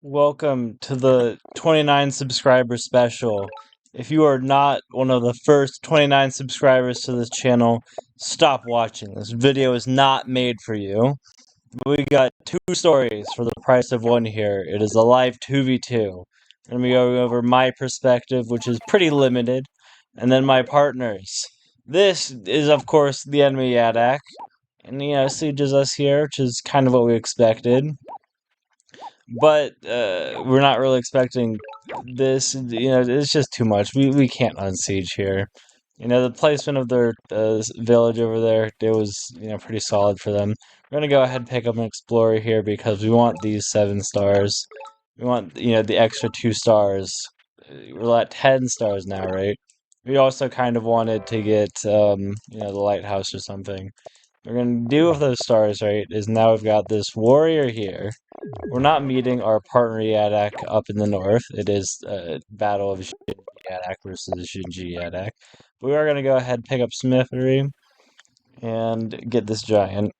Welcome to the 29 subscriber special. If you are not one of the first 29 subscribers to this channel, stop watching. This video is not made for you. But we got two stories for the price of one here. It is a live 2v2. I'm going to be going over my perspective, which is pretty limited, and then my partners. This is, of course, the enemy Yadak, and sieges us here, which is kind of what we expected. But we're not really expecting this. It's just too much. We can't unsiege here. The placement of their village over there, it was pretty solid for them. We're gonna go ahead and pick up an explorer here because we want these 7 stars. We want the extra 2 stars. We're at 10 stars now, right? We also kind of wanted to get the lighthouse or something. What we're gonna do with those stars, right, is now we've got this warrior here. We're not meeting our partner Yadak up in the north. It is a battle of xin-xi Yadak versus xin-xi Yadak. But we are going to go ahead and pick up Smithery and get this giant.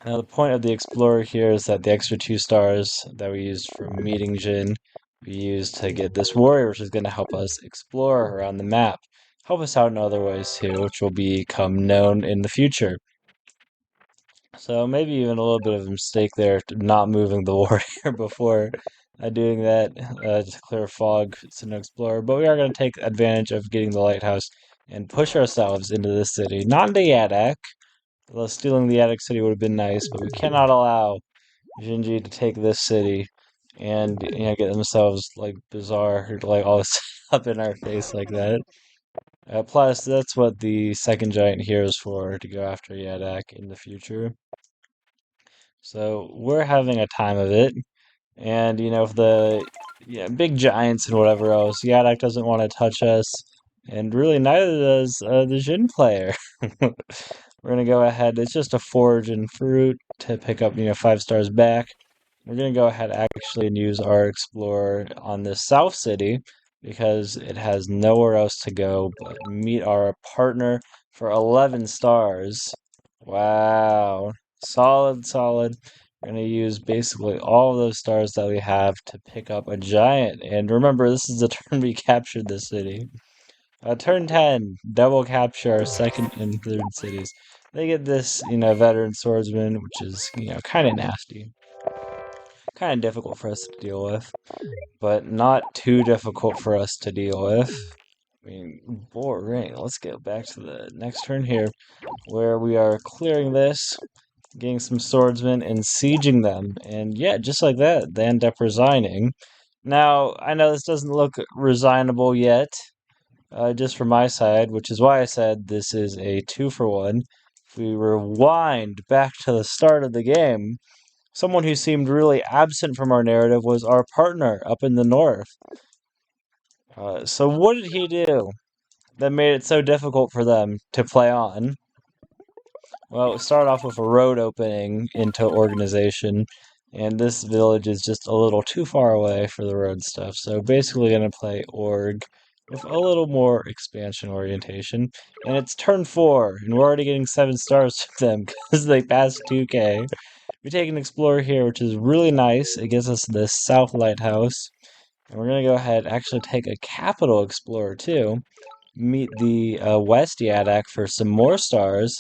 Now, the point of the Explorer here is that the extra 2 stars that we used for meeting Jin, we used to get this warrior, which is going to help us explore around the map. Help us out in other ways too, which will become known in the future. So maybe even a little bit of a mistake there, not moving the warrior before doing that to clear fog. It's an explorer, but we are going to take advantage of getting the lighthouse and push ourselves into the city. Not into Yadak, although stealing the Yadak city would have been nice, but we cannot allow Jinji to take this city and get themselves like bizarre, like all this up in our face like that. Plus, that's what the second giant here is for, to go after Yadak in the future. So we're having a time of it. And, if the big giants and whatever else, Yadak doesn't want to touch us. And really, neither does the Jin player. We're going to go ahead. It's just a forage and fruit to pick up, 5 stars back. We're going to go ahead actually and use our Explorer on the South City because it has nowhere else to go but meet our partner for 11 stars. Wow. Solid, solid. We're going to use basically all of those stars that we have to pick up a giant. And remember, this is the turn we captured the city. Turn 10, double capture our second and third cities. They get this, veteran swordsman, which is, kind of nasty. Kind of difficult for us to deal with, but not too difficult for us to deal with. I mean, boring. Let's get back to the next turn here, where we are clearing this, getting some swordsmen and sieging them. And yeah, just like that, they end up resigning. Now, I know this doesn't look resignable yet, just from my side, which is why I said this is a 2-for-1. If we rewind back to the start of the game, someone who seemed really absent from our narrative was our partner up in the north. So what did he do that made it so difficult for them to play on? Well, it started off with a road opening into organization, and this village is just a little too far away for the road stuff. So basically going to play org with a little more expansion orientation. And it's turn 4, and we're already getting 7 stars from them because they passed 2k. We take an explorer here, which is really nice. It gives us the South Lighthouse. And we're going to go ahead and actually take a capital explorer too. Meet the West Yadak for some more stars.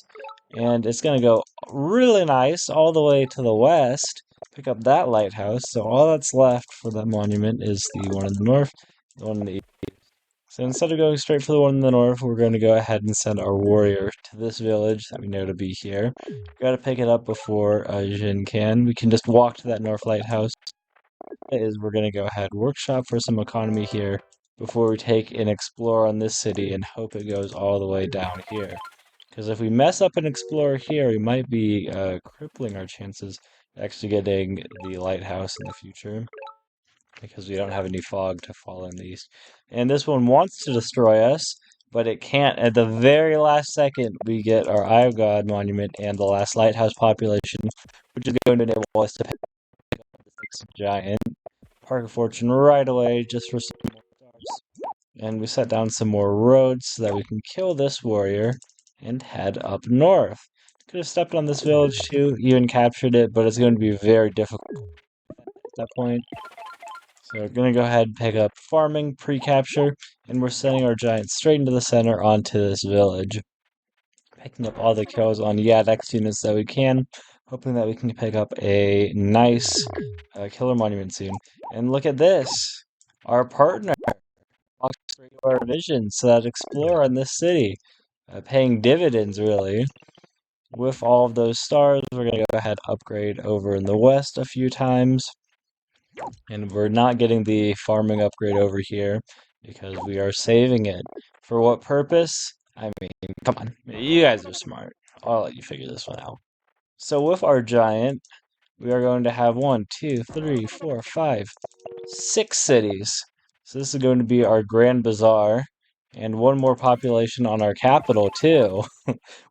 And it's going to go really nice all the way to the west. Pick up that lighthouse. So all that's left for that monument is the one in the north, the one in the east. So instead of going straight for the one in the north, we're going to go ahead and send our warrior to this village that we know to be here. We got to pick it up before Jin can. We can just walk to that north lighthouse. We're going to go ahead workshop for some economy here before we take and explore on this city and hope it goes all the way down here. Because if we mess up an explorer here, we might be crippling our chances of actually getting the lighthouse in the future. Because we don't have any fog to fall in the east. And this one wants to destroy us, but it can't. At the very last second, we get our Eye of God monument and the last lighthouse population, which is going to enable us to pick up the giant Park of Fortune right away, just for some more stars. And we set down some more roads so that we can kill this warrior and head up north. Could have stepped on this village too, even captured it, but it's going to be very difficult at that point. So we're going to go ahead and pick up farming pre-capture, and we're sending our giant straight into the center onto this village. Picking up all the kills on Yadex units that we can, hoping that we can pick up a nice killer monument soon. And look at this! Our partner walks straight to our vision, so that Explorer in this city, paying dividends really. With all of those stars, we're going to go ahead and upgrade over in the west a few times. And we're not getting the farming upgrade over here because we are saving it. For what purpose? I mean, come on. You guys are smart. I'll let you figure this one out. So with our giant, we are going to have 1, 2, 3, 4, 5, 6 cities. So this is going to be our Grand Bazaar. And one more population on our capital too,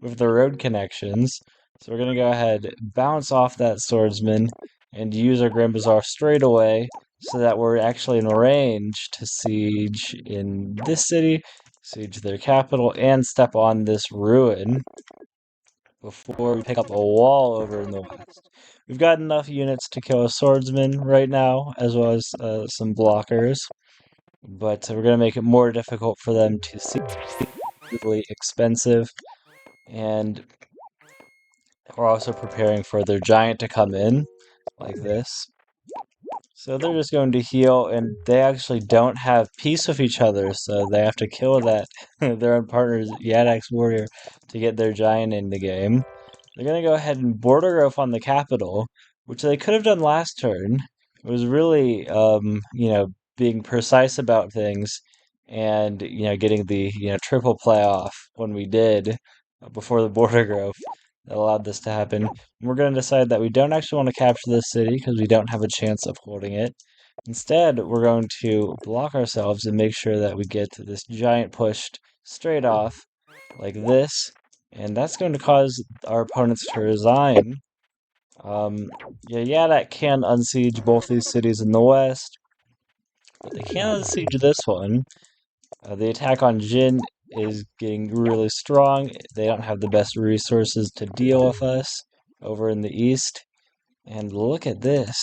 with the road connections. So we're going to go ahead, bounce off that swordsman, and use our Grand Bazaar straight away so that we're actually in range to siege in this city, siege their capital, and step on this ruin before we pick up a wall over in the west. We've got enough units to kill a swordsman right now, as well as some blockers, but we're going to make it more difficult for them to siege, really expensive, and we're also preparing for their giant to come in, like this. So they're just going to heal, and they actually don't have peace with each other, so they have to kill that their own partner's Yadax warrior to get their giant in the game. They're going to go ahead and border growth on the capital, which they could have done last turn. It was really, being precise about things and, getting the, triple playoff when we did before the border growth that allowed this to happen. And we're going to decide that we don't actually want to capture this city because we don't have a chance of holding it. Instead, we're going to block ourselves and make sure that we get this giant pushed straight off like this. And that's going to cause our opponents to resign. That can unsiege both these cities in the west, but they can't unsiege this one. The attack on Jin is getting really strong. They don't have the best resources to deal with us over in the east. And look at this.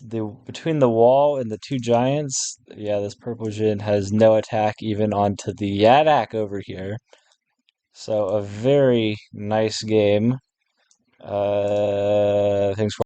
Between the wall and the two giants, this purple Jin has no attack even onto the Yadak over here. So a very nice game. Thanks for